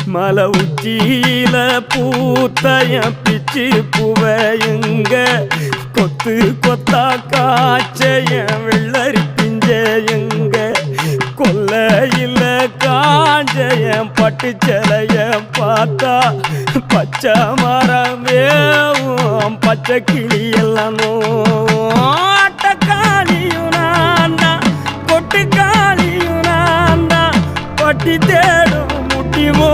மலை உச்சியில பூத்தைய பிச்சு பூவையுங்க கொத்து கொத்தா காய்ச்சைய வெள்ளரி பிஞ்சையுங்க கொல்லையில காஞ்சைய பட்டு சிலைய பார்த்தா பச்சை மரமேவும் பச்சை கிளி எல்லாம் ஆட்டக்காளியும் நான் தான் கொட்டுக்காளியும் நான் தான் பட்டி தேடும் முட்டி மோ